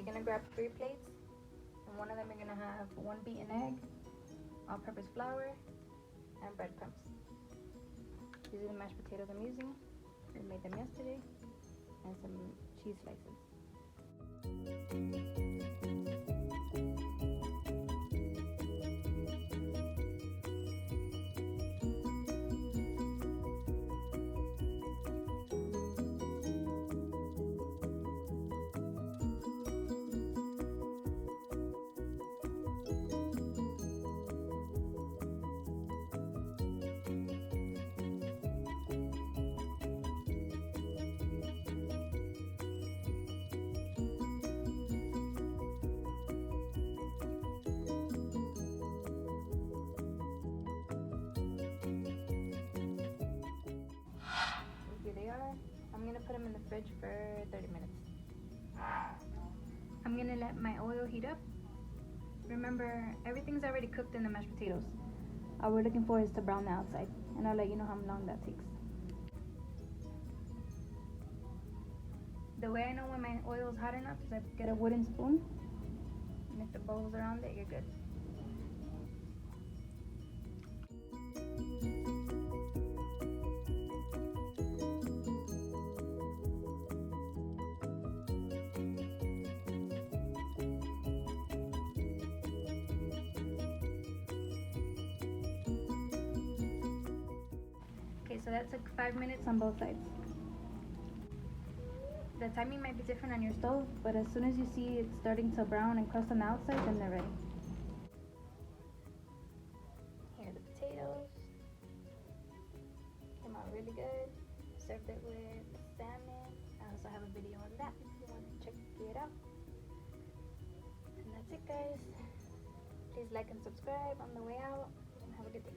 gonna grab 3 plates, and one of them you're gonna have 1 beaten egg, all-purpose flour, and breadcrumbs. These are the mashed potatoes I'm using. We made them yesterday, and some cheese slices. Here they are. I'm gonna put them in the fridge for 30 minutes. I'm gonna let my oil heat up. Remember, everything's already cooked in the mashed potatoes. All we're looking for is to brown the outside, and I'll let you know how long that takes. The way I know when my oil is hot enough is I get a wooden spoon, and if the bubbles are on it, you're good. Okay, so that took 5 minutes on both sides. The timing might be different on your stove, but as soon as you see it starting to brown and crust on the outside, then they're ready. Here are the potatoes. Came out really good. Served it with salmon. I also have a video on that if you want to check it out. And that's it, guys. Please like and subscribe on the way out, and have a good day.